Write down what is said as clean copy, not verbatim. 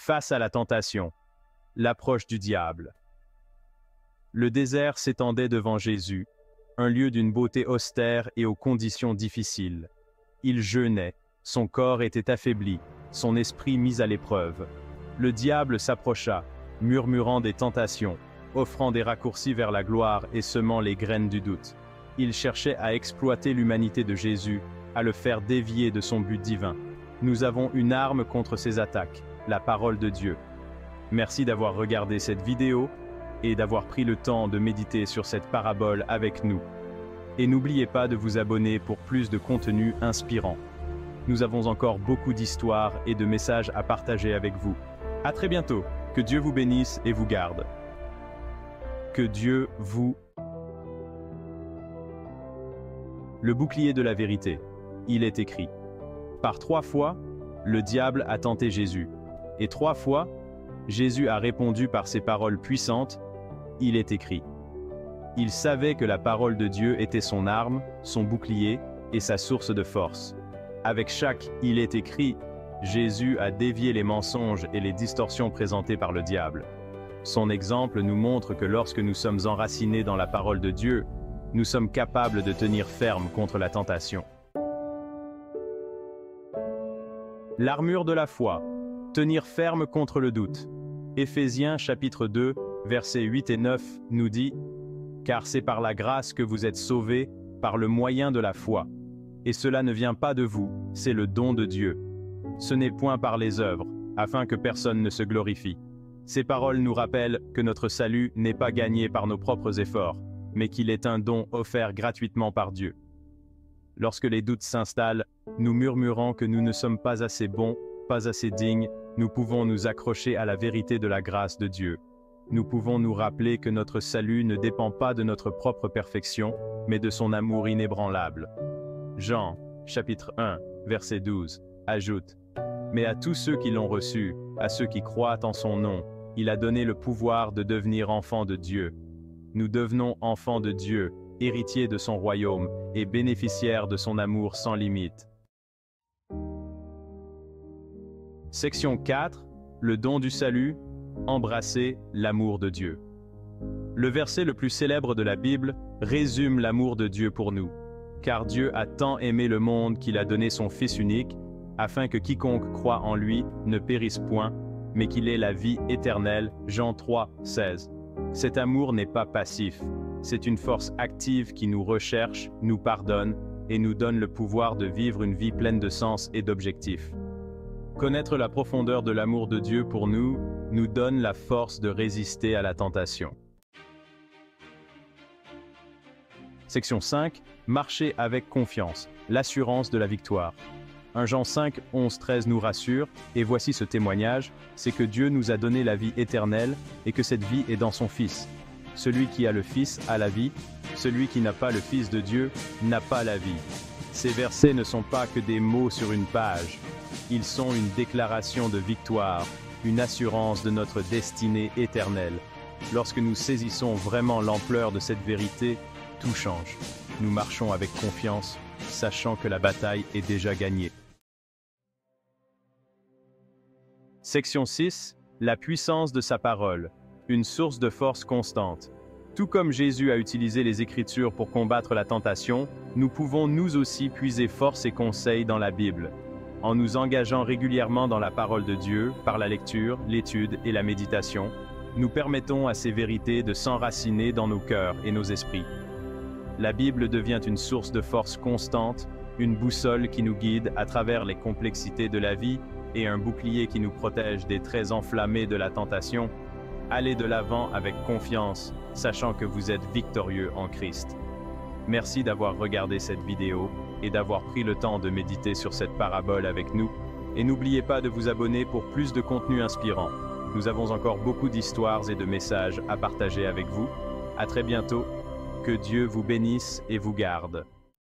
Face à la tentation, l'approche du diable. Le désert s'étendait devant Jésus, un lieu d'une beauté austère et aux conditions difficiles. Il jeûnait, son corps était affaibli, son esprit mis à l'épreuve. Le diable s'approcha, murmurant des tentations, offrant des raccourcis vers la gloire et semant les graines du doute. Il cherchait à exploiter l'humanité de Jésus, à le faire dévier de son but divin. Nous avons une arme contre ces attaques, la parole de Dieu. Merci d'avoir regardé cette vidéo et d'avoir pris le temps de méditer sur cette parabole avec nous. Et n'oubliez pas de vous abonner pour plus de contenu inspirant. Nous avons encore beaucoup d'histoires et de messages à partager avec vous. À très bientôt. Que Dieu vous bénisse et vous garde. Que Dieu vous... Le bouclier de la vérité. Il est écrit. Par 3 fois, le diable a tenté Jésus. Et 3 fois, Jésus a répondu par ces paroles puissantes. Il est écrit. Il savait que la parole de Dieu était son arme, son bouclier et sa source de force. Avec chaque « il est écrit », Jésus a dévié les mensonges et les distorsions présentées par le diable. Son exemple nous montre que lorsque nous sommes enracinés dans la parole de Dieu, nous sommes capables de tenir ferme contre la tentation. L'armure de la foi, tenir ferme contre le doute. Éphésiens chapitre 2, versets 8 et 9 nous dit « Car c'est par la grâce que vous êtes sauvés, par le moyen de la foi. Et cela ne vient pas de vous, c'est le don de Dieu. Ce n'est point par les œuvres, afin que personne ne se glorifie. » Ces paroles nous rappellent que notre salut n'est pas gagné par nos propres efforts, mais qu'il est un don offert gratuitement par Dieu. Lorsque les doutes s'installent, nous murmurant que nous ne sommes pas assez bons, pas assez dignes, nous pouvons nous accrocher à la vérité de la grâce de Dieu. Nous pouvons nous rappeler que notre salut ne dépend pas de notre propre perfection, mais de son amour inébranlable. Jean, chapitre 1, verset 12, ajoute « Mais à tous ceux qui l'ont reçu, à ceux qui croient en son nom, il a donné le pouvoir de devenir enfants de Dieu. » Nous devenons enfants de Dieu, héritiers de son royaume et bénéficiaires de son amour sans limite. Section 4. Le don du salut, embrasser l'amour de Dieu. Le verset le plus célèbre de la Bible résume l'amour de Dieu pour nous. Car Dieu a tant aimé le monde qu'il a donné son Fils unique, afin que quiconque croit en lui ne périsse point, mais qu'il ait la vie éternelle. Jean 3, 16. Cet amour n'est pas passif, c'est une force active qui nous recherche, nous pardonne et nous donne le pouvoir de vivre une vie pleine de sens et d'objectifs. Connaître la profondeur de l'amour de Dieu pour nous donne la force de résister à la tentation. Section 5. Marcher avec confiance, l'assurance de la victoire. 1 Jean 5, 11, 13 nous rassure, et voici ce témoignage, c'est que Dieu nous a donné la vie éternelle, et que cette vie est dans son Fils. Celui qui a le Fils a la vie, celui qui n'a pas le Fils de Dieu n'a pas la vie. Ces versets ne sont pas que des mots sur une page, ils sont une déclaration de victoire, une assurance de notre destinée éternelle. Lorsque nous saisissons vraiment l'ampleur de cette vérité, tout change. Nous marchons avec confiance, sachant que la bataille est déjà gagnée. Section 6. La puissance de sa parole, une source de force constante. Tout comme Jésus a utilisé les Écritures pour combattre la tentation, nous pouvons nous aussi puiser force et conseils dans la Bible. En nous engageant régulièrement dans la parole de Dieu, par la lecture, l'étude et la méditation, nous permettons à ces vérités de s'enraciner dans nos cœurs et nos esprits. La Bible devient une source de force constante, une boussole qui nous guide à travers les complexités de la vie et un bouclier qui nous protège des traits enflammés de la tentation. Allez de l'avant avec confiance, sachant que vous êtes victorieux en Christ. Merci d'avoir regardé cette vidéo et d'avoir pris le temps de méditer sur cette parabole avec nous. Et n'oubliez pas de vous abonner pour plus de contenu inspirant. Nous avons encore beaucoup d'histoires et de messages à partager avec vous. À très bientôt. Que Dieu vous bénisse et vous garde.